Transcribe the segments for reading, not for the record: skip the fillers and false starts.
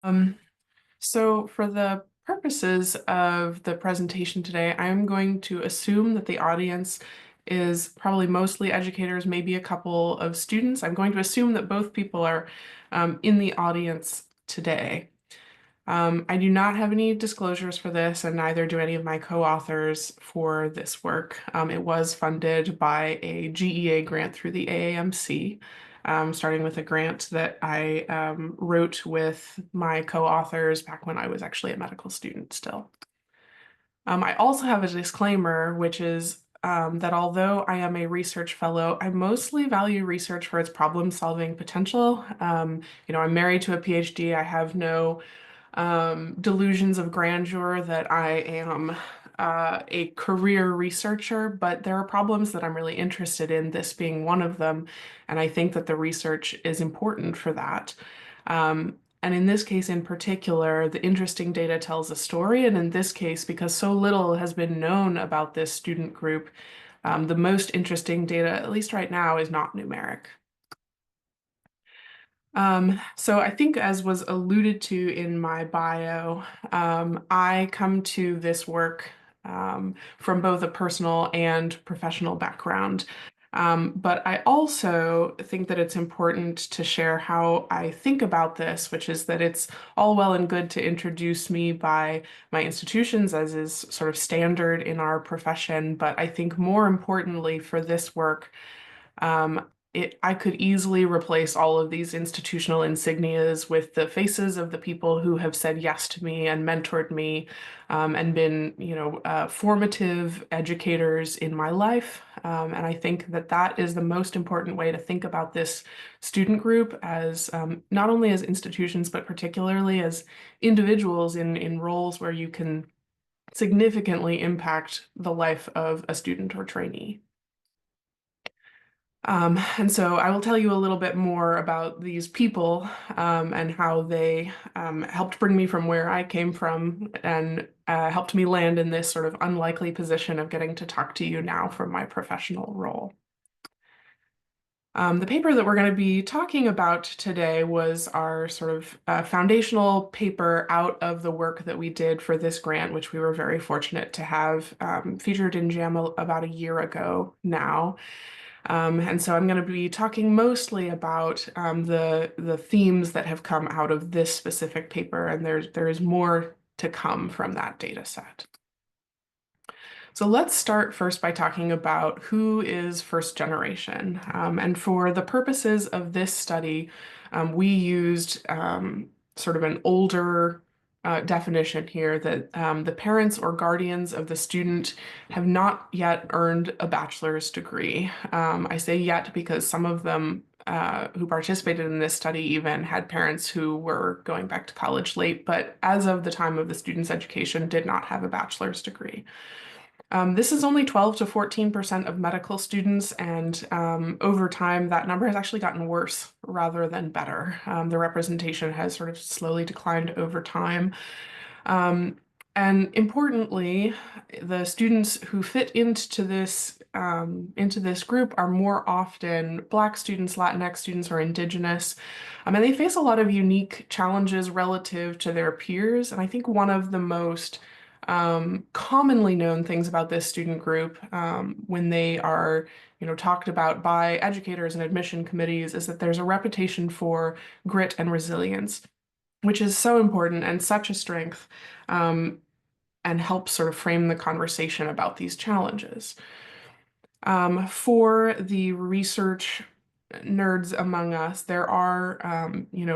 Um, so for the purposes of the presentation today, I'm going to assume that the audience is probably mostly educators, maybe a couple of students. I'm going to assume that both people are in the audience today. I do not have any disclosures for this, and neither do any of my co-authors for this work. It was funded by a GEA grant through the AAMC, starting with a grant that I wrote with my co-authors back when I was actually a medical student still. I also have a disclaimer, which is that although I am a research fellow, I mostly value research for its problem-solving potential. I'm married to a PhD. I have no delusions of grandeur that I am a career researcher, but there are problems that I'm really interested in, this being one of them, and I think that the research is important for that. And in this case in particular, the interesting data tells a story, and in this case, because so little has been known about this student group, the most interesting data, at least right now, is not numeric. So I think, as was alluded to in my bio, I come to this work from both a personal and professional background. But I also think that it's important to share how I think about this, which is that it's all well and good to introduce me by my institutions, as is sort of standard in our profession. But I think more importantly for this work, I could easily replace all of these institutional insignias with the faces of the people who have said yes to me and mentored me, and been, formative educators in my life. And I think that that is the most important way to think about this student group, as not only as institutions, but particularly as individuals in roles where you can significantly impact the life of a student or trainee. And so I will tell you a little bit more about these people, and how they helped bring me from where I came from, and helped me land in this sort of unlikely position of getting to talk to you now from my professional role. The paper that we're going to be talking about today was our sort of foundational paper out of the work that we did for this grant, which we were very fortunate to have featured in JAMA about a year ago now. And so I'm going to be talking mostly about the themes that have come out of this specific paper, and there is more to come from that data set. So let's start first by talking about who is first generation. And for the purposes of this study, we used sort of an older definition here, that the parents or guardians of the student have not yet earned a bachelor's degree. I say yet because some of them who participated in this study even had parents who were going back to college late, but as of the time of the student's education, did not have a bachelor's degree. This is only 12 to 14% of medical students, and over time, that number has actually gotten worse rather than better. The representation has sort of slowly declined over time. And importantly, the students who fit into this group are more often Black students, Latinx students, or Indigenous. And they face a lot of unique challenges relative to their peers. And I think one of the most commonly known things about this student group, when they are, talked about by educators and admission committees, is that there's a reputation for grit and resilience, which is so important and such a strength, and helps sort of frame the conversation about these challenges. For the research nerds among us, there are,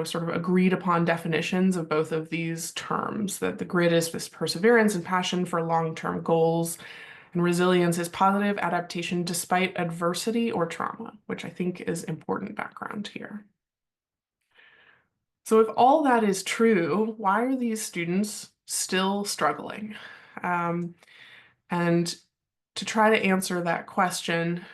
sort of agreed upon definitions of both of these terms, that the grit is this perseverance and passion for long-term goals, and resilience is positive adaptation despite adversity or trauma, which I think is important background here. So if all that is true, why are these students still struggling? And to try to answer that question,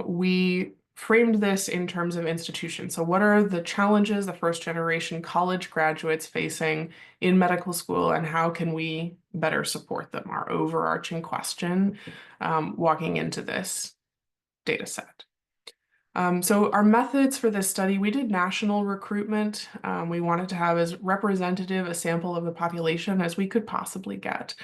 we framed this in terms of institutions. So what are the challenges the first generation college graduates facing in medical school, and how can we better support them? Our overarching question walking into this data set. So our methods for this study, we did national recruitment. We wanted to have as representative a sample of the population as we could possibly get.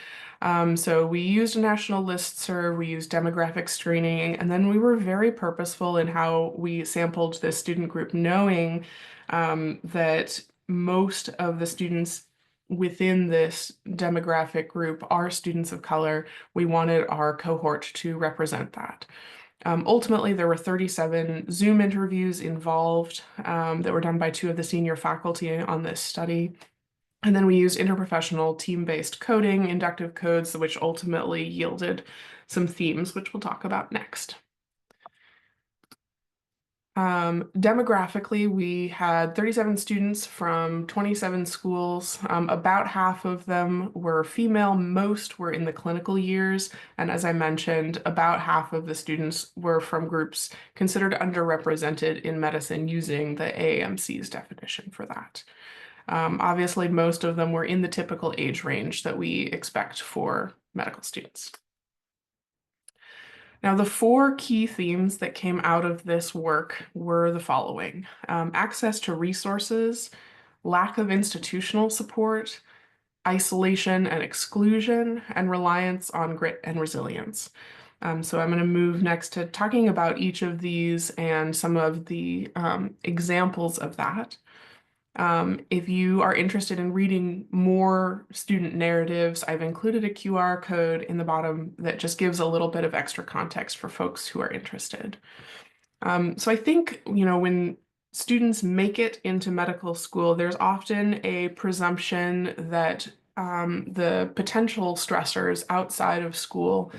So we used a national listserv, we used demographic screening, and then we were very purposeful in how we sampled this student group, knowing that most of the students within this demographic group are students of color. We wanted our cohort to represent that. Ultimately, there were 37 Zoom interviews involved that were done by two of the senior faculty on this study. And then we used interprofessional team-based coding, inductive codes, which ultimately yielded some themes, which we'll talk about next. Demographically, we had 37 students from 27 schools. About half of them were female, most were in the clinical years. And as I mentioned, about half of the students were from groups considered underrepresented in medicine using the AAMC's definition for that. Obviously, most of them were in the typical age range that we expect for medical students. Now, the four key themes that came out of this work were the following: access to resources, lack of institutional support, isolation and exclusion, and reliance on grit and resilience. So I'm going to move next to talking about each of these and some of the examples of that. If you are interested in reading more student narratives, I've included a QR code in the bottom that just gives a little bit of extra context for folks who are interested. So I think, when students make it into medical school, there's often a presumption that the potential stressors outside of school,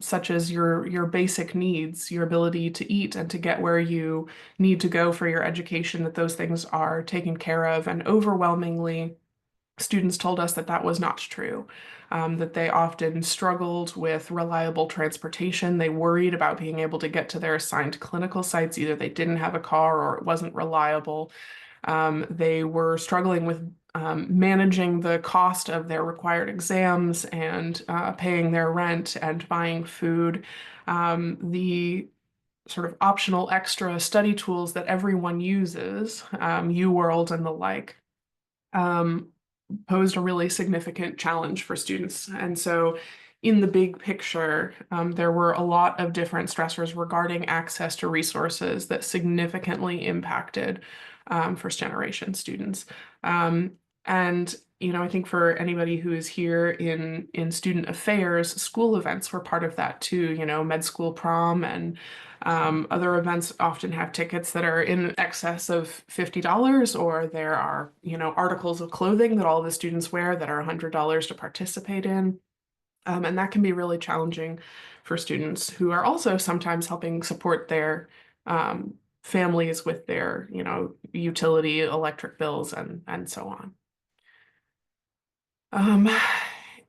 such as your basic needs, your ability to eat and to get where you need to go for your education, that those things are taken care of. And overwhelmingly, students told us that that was not true, that they often struggled with reliable transportation. They worried about being able to get to their assigned clinical sites. Either they didn't have a car or it wasn't reliable. They were struggling with managing the cost of their required exams and paying their rent and buying food. The sort of optional extra study tools that everyone uses, UWorld and the like, um, posed a really significant challenge for students. And so in the big picture, there were a lot of different stressors regarding access to resources that significantly impacted first generation students. And I think for anybody who is here in student affairs, school events were part of that too. Med school prom and other events often have tickets that are in excess of $50, or there are, articles of clothing that all the students wear that are $100 to participate in. And that can be really challenging for students who are also sometimes helping support their families with their, utility, electric bills, and so on. Um,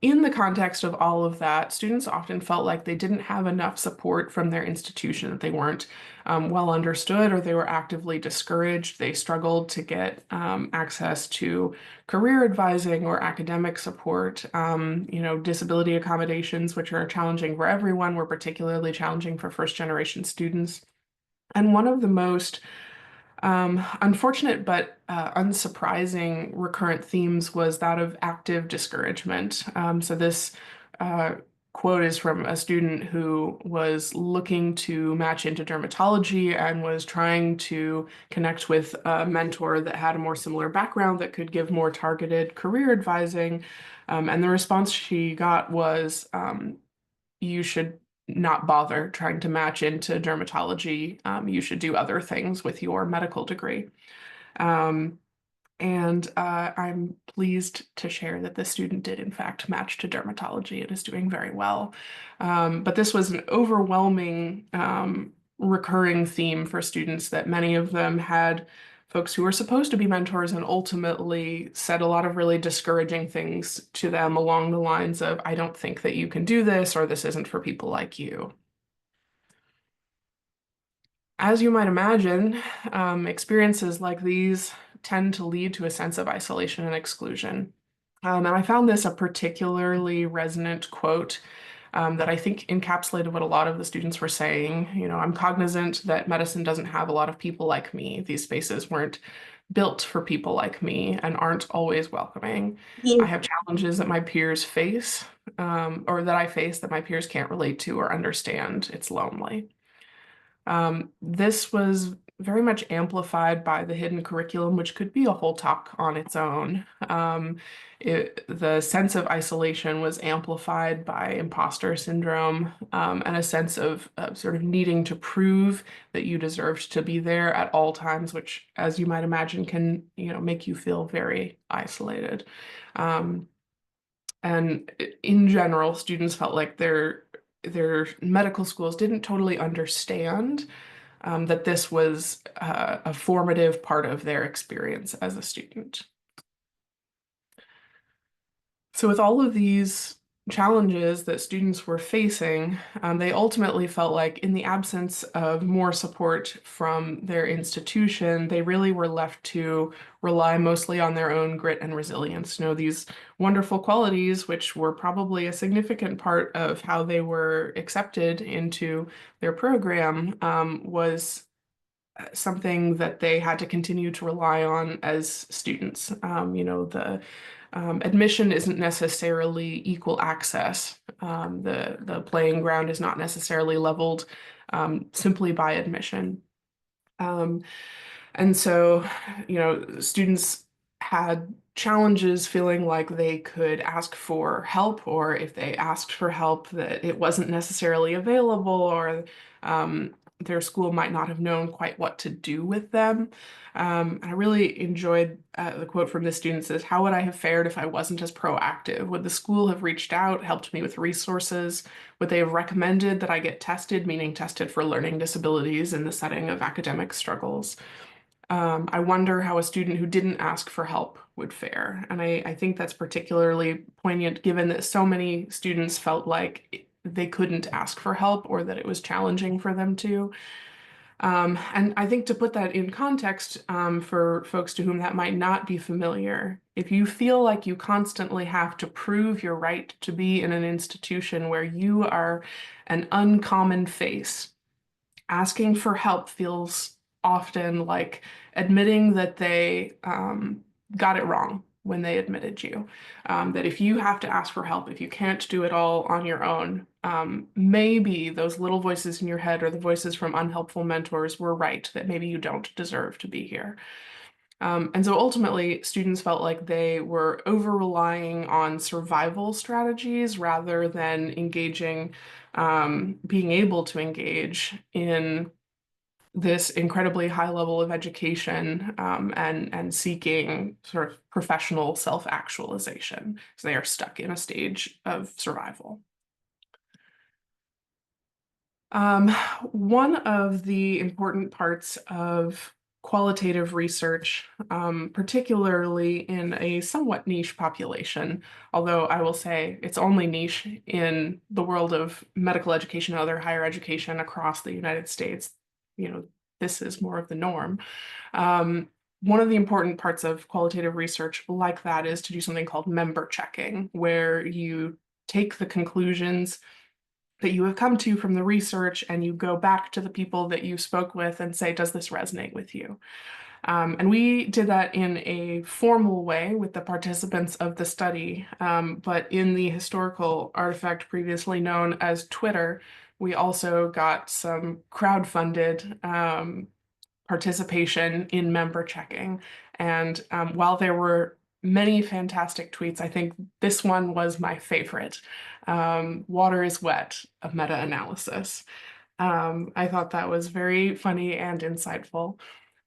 in the context of all of that, students often felt like they didn't have enough support from their institution, that they weren't well understood, or they were actively discouraged. They struggled to get access to career advising or academic support. Disability accommodations, which are challenging for everyone, were particularly challenging for first generation students. And one of the most unfortunate but unsurprising recurrent themes was that of active discouragement. So this quote is from a student who was looking to match into dermatology and was trying to connect with a mentor that had a more similar background that could give more targeted career advising. And the response she got was, you should not bother trying to match into dermatology. You should do other things with your medical degree. Um, and I'm pleased to share that the student did, in fact, match to dermatology. It is doing very well. But this was an overwhelming recurring theme for students, that many of them had folks who were supposed to be mentors and ultimately said a lot of really discouraging things to them along the lines of, I don't think that you can do this, or this isn't for people like you. As you might imagine, experiences like these tend to lead to a sense of isolation and exclusion. And I found this a particularly resonant quote that I think encapsulated what a lot of the students were saying. You know, I'm cognizant that medicine doesn't have a lot of people like me. These spaces weren't built for people like me and aren't always welcoming. I Yeah. have challenges that my peers face, or that I face that my peers can't relate to or understand. It's lonely. This was very much amplified by the hidden curriculum, which could be a whole talk on its own. The sense of isolation was amplified by imposter syndrome, and a sense of sort of needing to prove that you deserved to be there at all times, which, as you might imagine, can, you know, make you feel very isolated. Um, and in general, students felt like their medical schools didn't totally understand that this was a formative part of their experience as a student. So, with all of these challenges that students were facing, they ultimately felt like, in the absence of more support from their institution, they really were left to rely mostly on their own grit and resilience. You know, these wonderful qualities, which were probably a significant part of how they were accepted into their program, was something that they had to continue to rely on as students. You know, the admission isn't necessarily equal access. The playing ground is not necessarily leveled simply by admission. Um, and so, you know, students had challenges feeling like they could ask for help, or if they asked for help, that it wasn't necessarily available, or their school might not have known quite what to do with them. I really enjoyed the quote from the students is, "How would I have fared if I wasn't as proactive? Would the school have reached out, helped me with resources? Would they have recommended that I get tested, meaning tested for learning disabilities in the setting of academic struggles?" I wonder how a student who didn't ask for help would fare. And I think that's particularly poignant given that so many students felt like they couldn't ask for help or that it was challenging for them to. And I think to put that in context, for folks to whom that might not be familiar, if you feel like you constantly have to prove your right to be in an institution where you are an uncommon face, asking for help feels often like admitting that they got it wrong when they admitted you. That if you have to ask for help, if you can't do it all on your own, maybe those little voices in your head or the voices from unhelpful mentors were right, that maybe you don't deserve to be here. And so ultimately, students felt like they were over relying on survival strategies rather than engaging, being able to engage in this incredibly high level of education, and seeking sort of professional self-actualization. So they are stuck in a stage of survival. Um, One of the important parts of qualitative research, particularly in a somewhat niche population, although I will say it's only niche in the world of medical education and other higher education across the United States, you know, this is more of the norm. Um, One of the important parts of qualitative research like that is to do something called member checking, where you take the conclusions that you have come to from the research and you go back to the people that you spoke with and say, does this resonate with you? And we did that in a formal way with the participants of the study, but in the historical artifact previously known as Twitter, we also got some crowd-funded participation in member checking. And while there were many fantastic tweets, I think this one was my favorite. Water is wet, a meta-analysis. I thought that was very funny and insightful.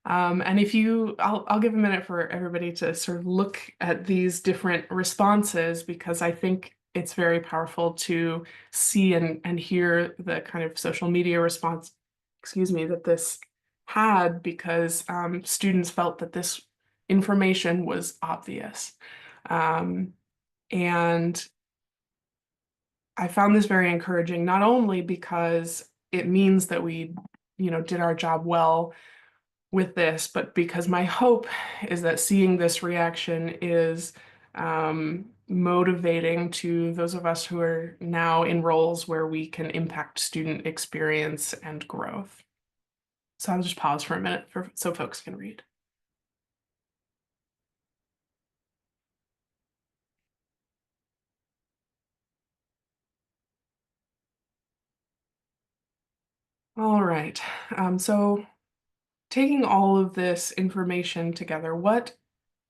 And if you, I'll give a minute for everybody to sort of look at these different responses, because I think it's very powerful to see and hear the kind of social media response, excuse me, that this had, because students felt that this information was obvious. Um, and I found this very encouraging, not only because it means that we, you know, did our job well with this, but because my hope is that seeing this reaction is motivating to those of us who are now in roles where we can impact student experience and growth. So I'll just pause for a minute so folks can read. All right. So taking all of this information together, what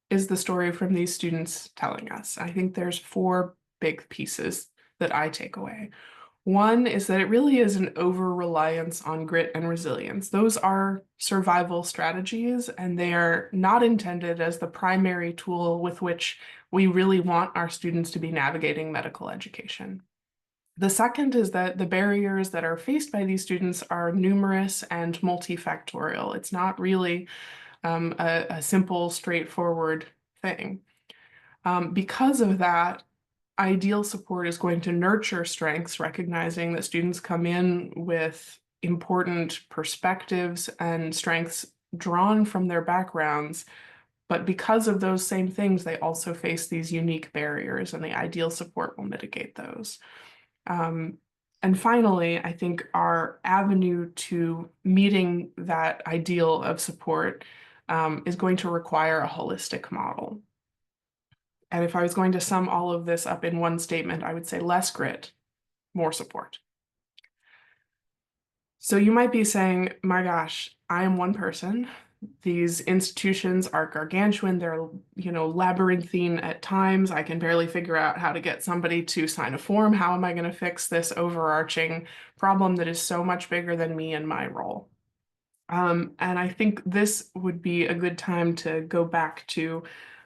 is the story from these students telling us? I think there's four big pieces that I take away. One is that it really is an over-reliance on grit and resilience. Those are survival strategies, and they are not intended as the primary tool with which we really want our students to be navigating medical education. The second is that the barriers that are faced by these students are numerous and multifactorial. It's not really a simple, straightforward thing. Because of that, ideal support is going to nurture strengths, recognizing that students come in with important perspectives and strengths drawn from their backgrounds. But because of those same things, they also face these unique barriers, and the ideal support will mitigate those. Um, and finally, I think our avenue to meeting that ideal of support is going to require a holistic model. And if I was going to sum all of this up in one statement, I would say less grit, more support. So you might be saying, my gosh, I am one person. These institutions are gargantuan. They're, labyrinthine at times. I can barely figure out how to get somebody to sign a form. How am I going to fix this overarching problem that is so much bigger than me and my role? And I think this would be a good time to go back to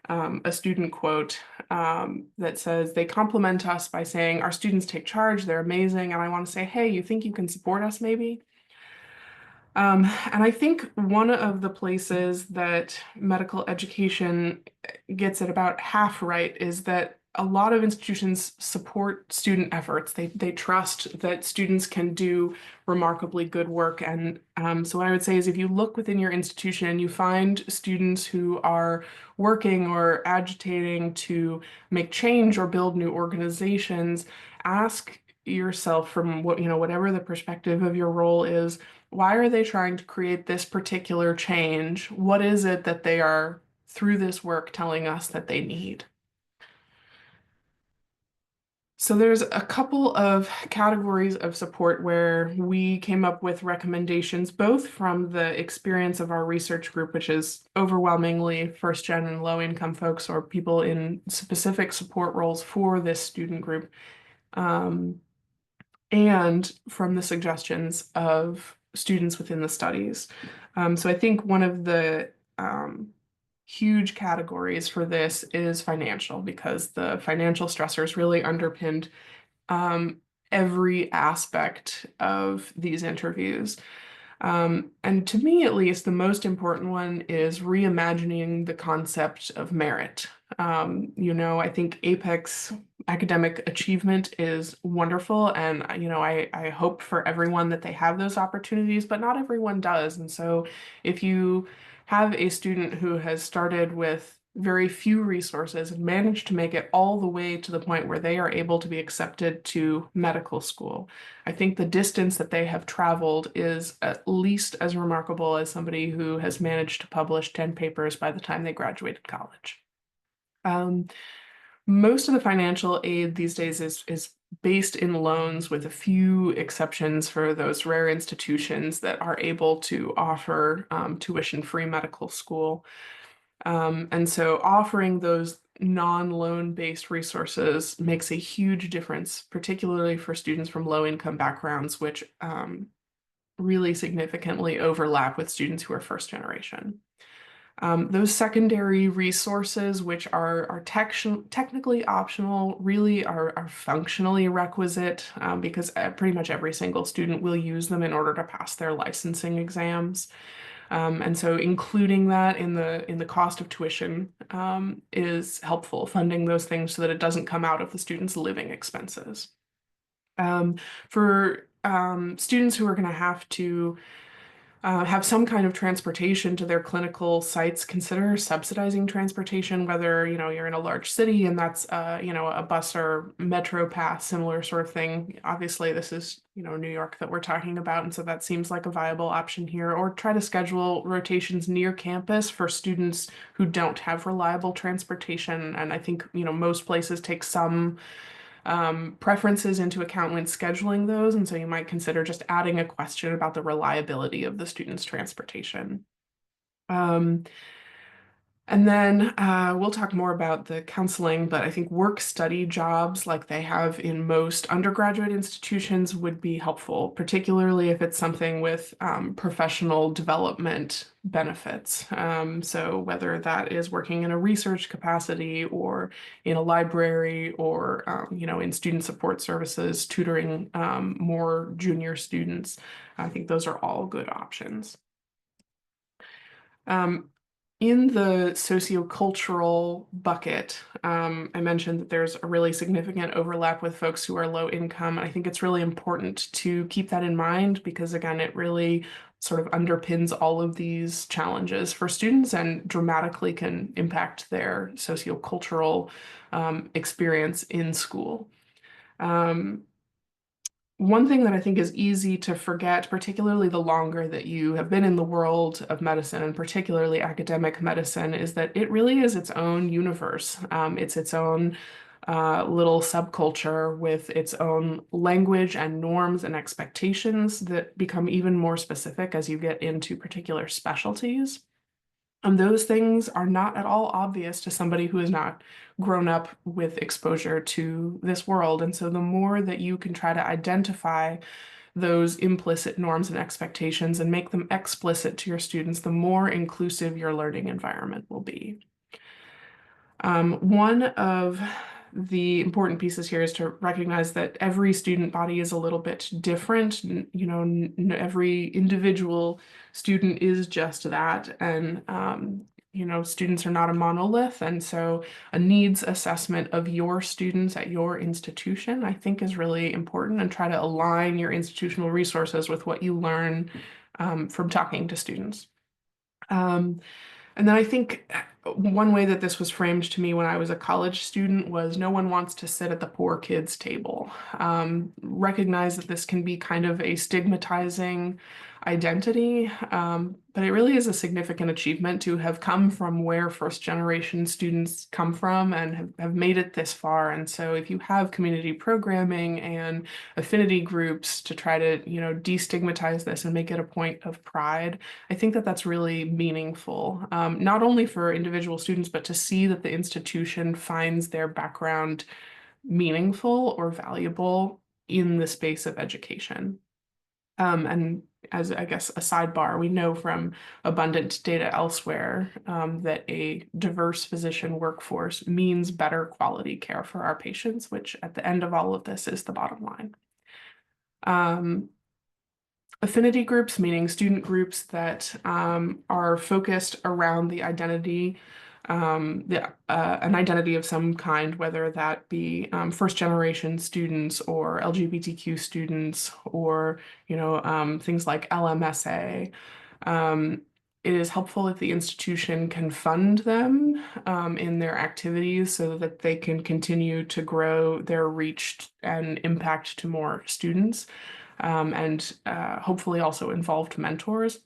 a student quote that says, they compliment us by saying, our students take charge, they're amazing. And I want to say, hey, you think you can support us maybe? And I think one of the places that medical education gets it about half right is that a lot of institutions support student efforts. They trust that students can do remarkably good work. And so what I would say is if you look within your institution and you find students who are working or agitating to make change or build new organizations, ask yourself from whatever the perspective of your role is, why are they trying to create this particular change? What is it that they are, through this work, telling us that they need? So there's a couple of categories of support where we came up with recommendations, both from the experience of our research group, which is overwhelmingly first gen and low income folks or people in specific support roles for this student group, and from the suggestions of students within the studies. So I think one of the huge categories for this is financial, because the financial stressors really underpinned every aspect of these interviews. And to me, at least, the most important one is reimagining the concept of merit. I think Apex academic achievement is wonderful, and I hope for everyone that they have those opportunities, but not everyone does. And so if you have a student who has started with very few resources and managed to make it all the way to the point where they are able to be accepted to medical school, I think the distance that they have traveled is at least as remarkable as somebody who has managed to publish 10 papers by the time they graduated college. Um, Most of the financial aid these days is based in loans, with a few exceptions for those rare institutions that are able to offer tuition-free medical school. And so offering those non-loan based resources makes a huge difference, particularly for students from low-income backgrounds, which really significantly overlap with students who are first generation. Those secondary resources, which are technically optional, really are functionally requisite, because pretty much every single student will use them in order to pass their licensing exams. And so including that in the cost of tuition is helpful, funding those things so that it doesn't come out of the student's living expenses. For students who are going to have to have some kind of transportation to their clinical sites, consider subsidizing transportation, whether, you're in a large city and that's, a bus or metro pass, similar sort of thing. Obviously, this is, New York that we're talking about, and so that seems like a viable option here. Or try to schedule rotations near campus for students who don't have reliable transportation. And I think, most places take some preferences into account when scheduling those. And so you might consider just adding a question about the reliability of the student's transportation. Um, and then we'll talk more about the counseling, but I think work study jobs like they have in most undergraduate institutions would be helpful, particularly if it's something with professional development benefits. So whether that is working in a research capacity or in a library or, in student support services, tutoring more junior students, I think those are all good options. Um, in the sociocultural bucket, I mentioned that there's a really significant overlap with folks who are low income. I think it's really important to keep that in mind because, again, it really sort of underpins all of these challenges for students and dramatically can impact their sociocultural experience in school. Um, One thing that I think is easy to forget, particularly the longer that you have been in the world of medicine and particularly academic medicine, is that it really is its own universe. It's its own little subculture with its own language and norms and expectations that become even more specific as you get into particular specialties. And those things are not at all obvious to somebody who has not grown up with exposure to this world. And so the more that you can try to identify those implicit norms and expectations and make them explicit to your students, the more inclusive your learning environment will be. One of the important pieces here is to recognize that every student body is a little bit different. Every individual student is just that. And, students are not a monolith. And so a needs assessment of your students at your institution, I think, is really important, and try to align your institutional resources with what you learn from talking to students. And then I think one way that this was framed to me when I was a college student was no one wants to sit at the poor kids' table. Recognize that this can be kind of a stigmatizing identity, but it really is a significant achievement to have come from where first generation students come from and have made it this far. And so if you have community programming and affinity groups to try to, destigmatize this and make it a point of pride, I think that that's really meaningful, not only for individual students, but to see that the institution finds their background meaningful or valuable in the space of education. And as I guess a sidebar, we know from abundant data elsewhere that a diverse physician workforce means better quality care for our patients, which at the end of all of this is the bottom line. Affinity groups, meaning student groups that are focused around the identity, an identity of some kind, whether that be first generation students or LGBTQ students or, things like LMSA. It is helpful if the institution can fund them in their activities so that they can continue to grow their reach and impact to more students, and hopefully also involved mentors.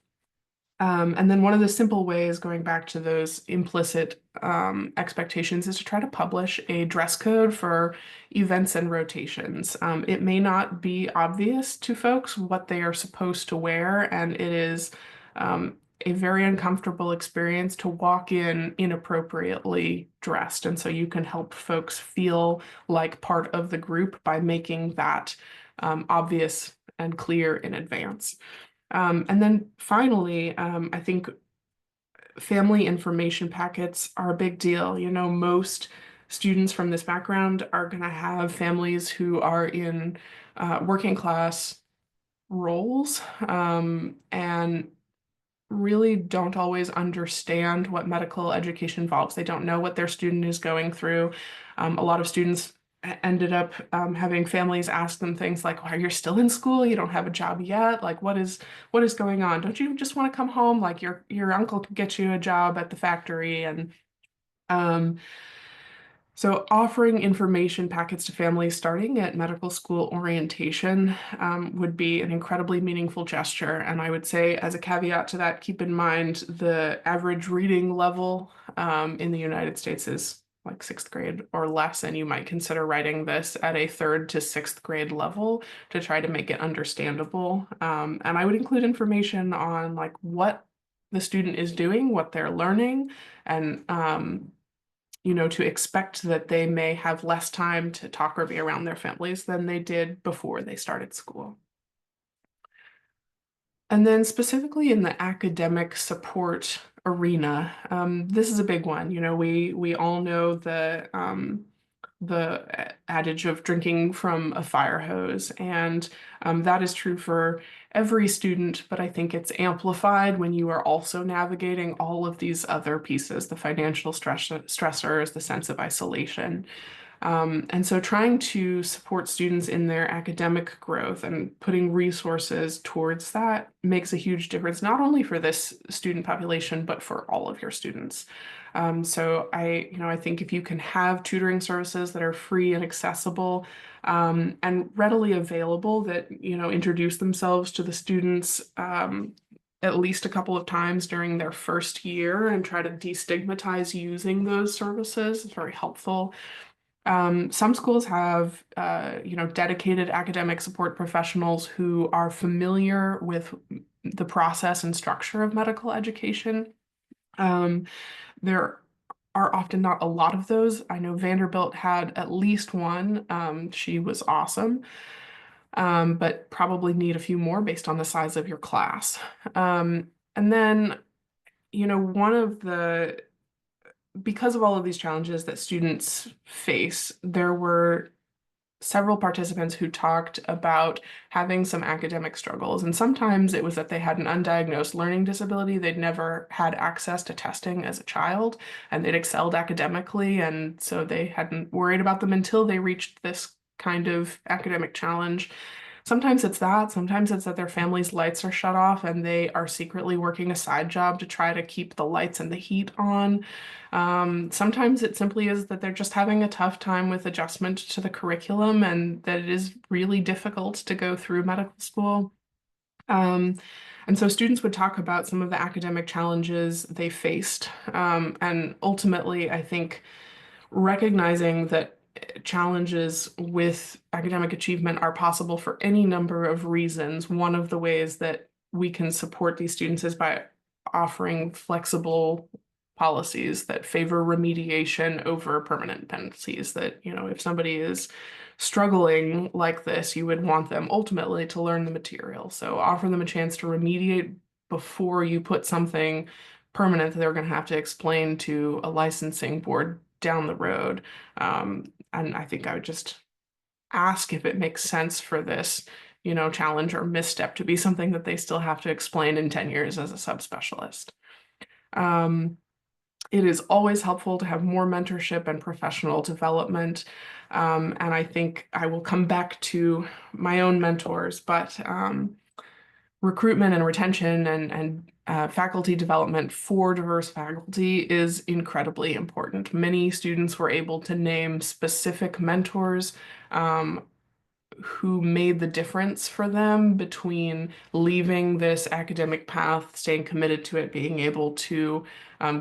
And then one of the simple ways, going back to those implicit expectations, is to try to publish a dress code for events and rotations. It may not be obvious to folks what they are supposed to wear, and it is a very uncomfortable experience to walk in inappropriately dressed. And so you can help folks feel like part of the group by making that obvious and clear in advance. And then finally, I think family information packets are a big deal. Most students from this background are going to have families who are in working class roles, and really don't always understand what medical education involves. They don't know what their student is going through. A lot of students ended up having families ask them things like, "Why you're still in school? You don't have a job yet? Like, what is going on? Don't you just want to come home? Like your uncle could get you a job at the factory." And um, so offering information packets to families starting at medical school orientation would be an incredibly meaningful gesture. And I would say, as a caveat to that, keep in mind the average reading level in the United States is like sixth grade or less, and you might consider writing this at a third to sixth grade level to try to make it understandable. And I would include information on like what the student is doing, what they're learning, and to expect that they may have less time to talk or be around their families than they did before they started school. And then specifically in the academic support arena, this is a big one. We all know the adage of drinking from a fire hose, and that is true for every student, but I think it's amplified when you are also navigating all of these other pieces, the financial stressors, the sense of isolation. And so trying to support students in their academic growth and putting resources towards that makes a huge difference, not only for this student population, but for all of your students. So I think if you can have tutoring services that are free and accessible, and readily available that, introduce themselves to the students, at least a couple of times during their first year and try to destigmatize using those services, is very helpful. Some schools have, dedicated academic support professionals who are familiar with the process and structure of medical education. Um, there are often not a lot of those. I know Vanderbilt had at least one. She was awesome, but probably need a few more based on the size of your class. And then, one of the because of all of these challenges that students face, there were several participants who talked about having some academic struggles. And sometimes it was that they had an undiagnosed learning disability. They'd never had access to testing as a child, and they'd excelled academically. And so they hadn't worried about them until they reached this kind of academic challenge. Sometimes it's that. Sometimes it's that their family's lights are shut off and they are secretly working a side job to try to keep the lights and the heat on. Sometimes it simply is that they're just having a tough time with adjustment to the curriculum and that it is really difficult to go through medical school. Um, and so students would talk about some of the academic challenges they faced. And ultimately, I think recognizing that challenges with academic achievement are possible for any number of reasons. One of the ways that we can support these students is by offering flexible policies that favor remediation over permanent penalties. That, if somebody is struggling like this, you would want them ultimately to learn the material. So offer them a chance to remediate before you put something permanent that they're going to have to explain to a licensing board down the road. And I think I would just ask if it makes sense for this, challenge or misstep to be something that they still have to explain in 10 years as a subspecialist. It is always helpful to have more mentorship and professional development. And I think I will come back to my own mentors, but recruitment and retention and faculty development for diverse faculty is incredibly important. Many students were able to name specific mentors who made the difference for them between leaving this academic path, staying committed to it, being able to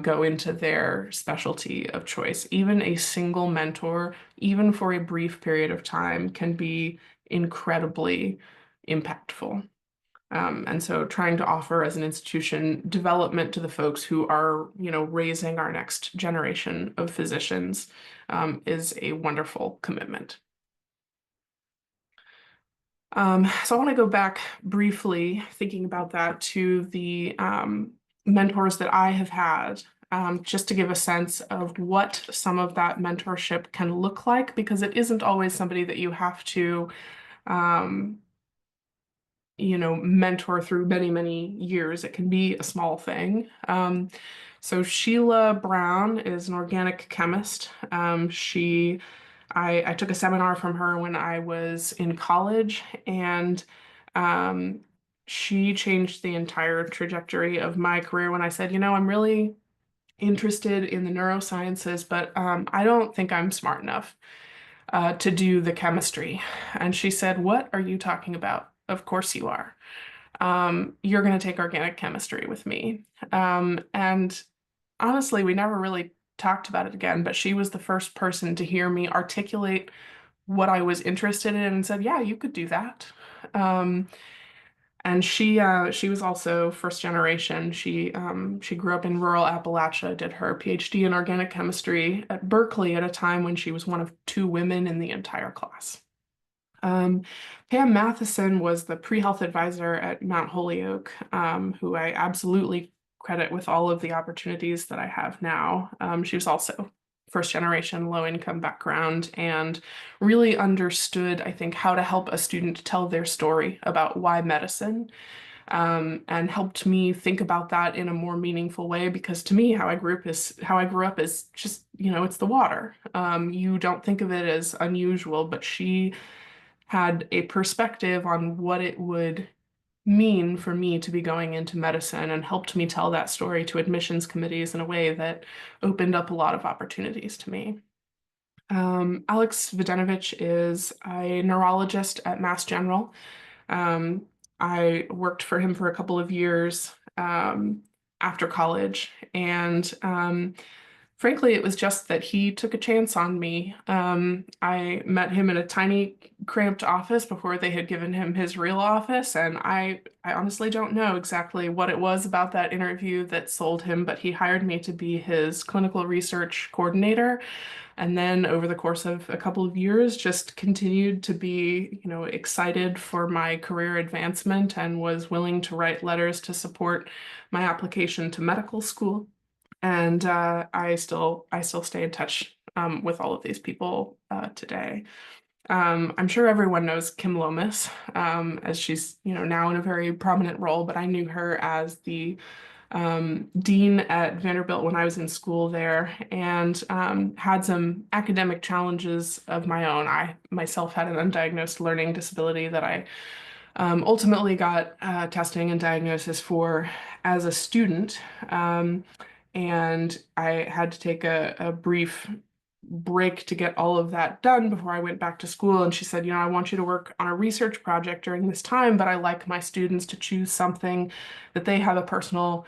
go into their specialty of choice. Even a single mentor, even for a brief period of time, can be incredibly impactful. And so trying to offer as an institution development to the folks who are, raising our next generation of physicians is a wonderful commitment. So I want to go back briefly, thinking about that, to the mentors that I have had, just to give a sense of what some of that mentorship can look like, because it isn't always somebody that you have to um, mentor through many, many years. It can be a small thing. So Sheila Brown is an organic chemist. She I took a seminar from her when I was in college, and um, she changed the entire trajectory of my career when I said, I'm really interested in the neurosciences, but I don't think I'm smart enough to do the chemistry. And she said, "What are you talking about? Of course you are. You're going to take organic chemistry with me." And honestly, we never really talked about it again, but she was the first person to hear me articulate what I was interested in and said, "Yeah, you could do that." Um, and she was also first generation. She grew up in rural Appalachia, did her PhD in organic chemistry at Berkeley at a time when she was one of two women in the entire class. Um, Pam Matheson was the pre-health advisor at Mount Holyoke, who I absolutely credit with all of the opportunities that I have now. She was also first generation, low income background, and really understood, I think, how to help a student tell their story about why medicine, and helped me think about that in a more meaningful way. Because to me, how I grew up is just, it's the water. You don't think of it as unusual, but she had a perspective on what it would mean for me to be going into medicine and helped me tell that story to admissions committees in a way that opened up a lot of opportunities to me. Alex Videnovich is a neurologist at Mass General. Um, I worked for him for a couple of years after college, and frankly, it was just that he took a chance on me. I met him in a tiny, cramped office before they had given him his real office, and I honestly don't know exactly what it was about that interview that sold him, but he hired me to be his clinical research coordinator. And then over the course of a couple of years, just continued to be, excited for my career advancement and was willing to write letters to support my application to medical school. And I still stay in touch with all of these people today. I'm sure everyone knows Kim Lomas, as she's now in a very prominent role, but I knew her as the dean at Vanderbilt when I was in school there, and had some academic challenges of my own. I myself had an undiagnosed learning disability that I ultimately got testing and diagnosis for as a student. And I had to take a brief break to get all of that done before I went back to school. And she said, I want you to work on a research project during this time, but I like my students to choose something that they have a personal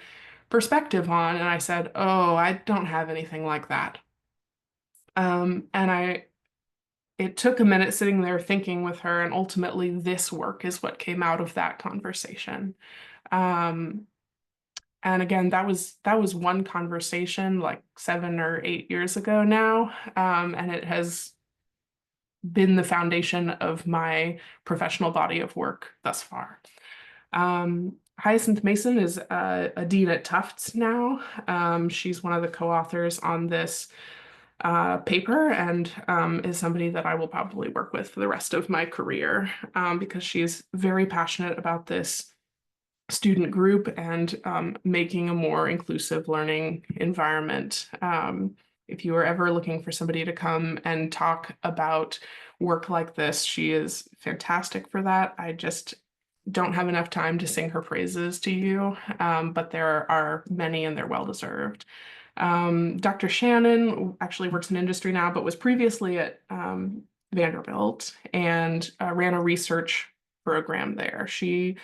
perspective on. And I said, "Oh, I don't have anything like that." And it took a minute sitting there thinking with her, and ultimately this work is what came out of that conversation. Um, and again, that was one conversation like 7 or 8 years ago now, and it has been the foundation of my professional body of work thus far. Hyacinth Mason is a dean at Tufts now. She's one of the co-authors on this paper, and is somebody that I will probably work with for the rest of my career, because she's very passionate about this student group and making a more inclusive learning environment. If you are ever looking for somebody to come and talk about work like this, she is fantastic for that. I just don't have enough time to sing her praises to you, but there are many and they're well deserved. Dr. Shannon actually works in industry now, but was previously at Vanderbilt and ran a research program there. She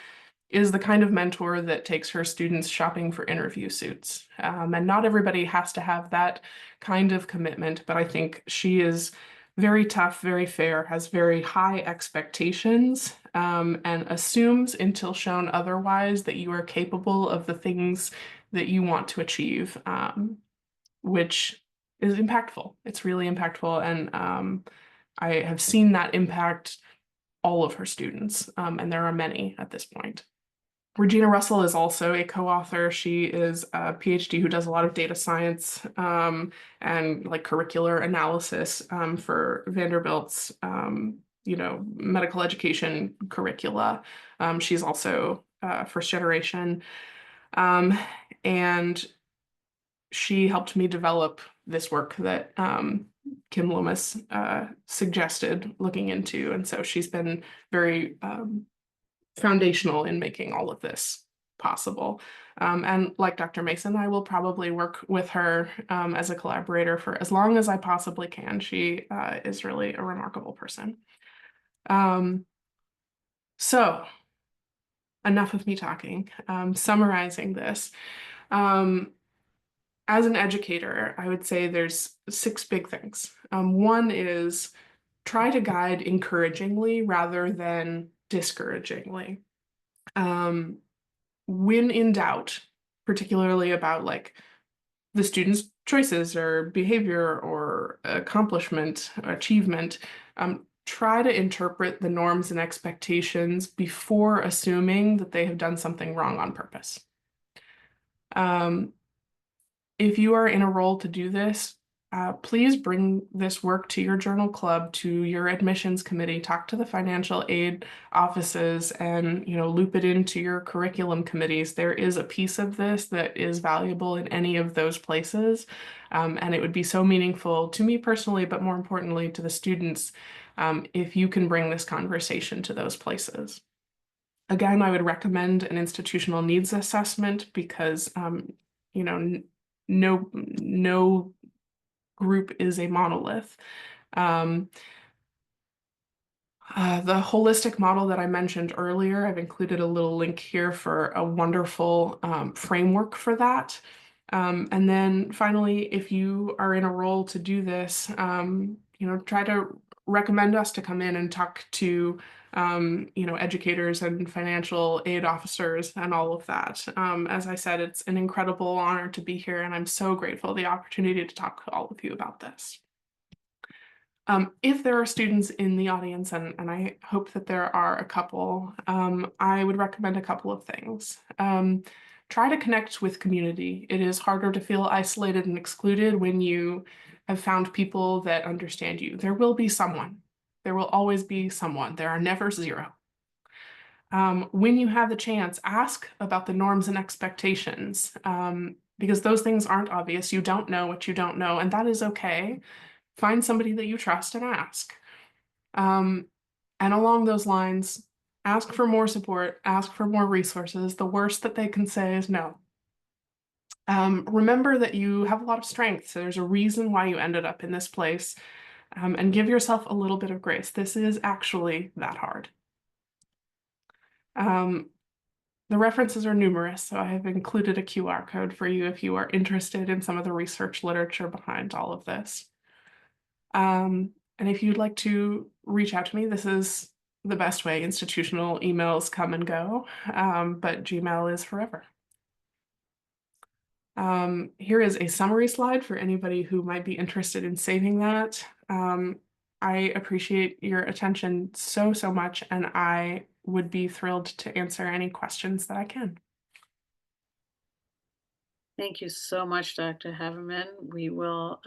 is the kind of mentor that takes her students shopping for interview suits. And not everybody has to have that kind of commitment, but I think she is very tough, very fair, has very high expectations, and assumes until shown otherwise that you are capable of the things that you want to achieve, which is impactful. It's really impactful. And I have seen that impact all of her students, and there are many at this point. Regina Russell is also a co-author. She is a PhD who does a lot of data science, and like curricular analysis for Vanderbilt's medical education curricula. She's also first generation, and she helped me develop this work that Kim Lomas suggested looking into. And so she's been very foundational in making all of this possible. And like Dr. Mason, I will probably work with her as a collaborator for as long as I possibly can. She is really a remarkable person. So enough of me talking. Summarizing this. As an educator, I would say there's 6 big things. One is try to guide encouragingly rather than discouragingly. When in doubt, particularly about like the student's choices or behavior or accomplishment, achievement, try to interpret the norms and expectations before assuming that they have done something wrong on purpose. If you are in a role to do this, please bring this work to your journal club, to your admissions committee, talk to the financial aid offices, and loop it into your curriculum committees. There is a piece of this that is valuable in any of those places, and it would be so meaningful to me personally, but more importantly to the students, if you can bring this conversation to those places. Again, I would recommend an institutional needs assessment because no group is a monolith. The holistic model that I mentioned earlier, I've included a little link here for a wonderful framework for that. And then finally, if you are in a role to do this, try to recommend us to come in and talk to educators and financial aid officers and all of that. As I said, it's an incredible honor to be here, and I'm so grateful for the opportunity to talk to all of you about this. If there are students in the audience, and I hope that there are a couple, I would recommend a couple of things. Try to connect with community. It is harder to feel isolated and excluded when you have found people that understand you. There will be someone. There will always be someone. There are never 0. When you have the chance, ask about the norms and expectations, because those things aren't obvious. You don't know what you don't know, and that is okay. Find somebody that you trust and ask. And along those lines, ask for more support, ask for more resources. The worst that they can say is no. Remember that you have a lot of strength. So there's a reason why you ended up in this place, and give yourself a little bit of grace. This is actually that hard. The references are numerous, so I have included a QR code for you if you are interested in some of the research literature behind all of this. And if you'd like to reach out to me, this is the best way. Institutional emails come and go, but Gmail is forever. Here is a summary slide for anybody who might be interested in saving that. I appreciate your attention so much, and I would be thrilled to answer any questions that I can. Thank you so much, Dr. Haverman. We will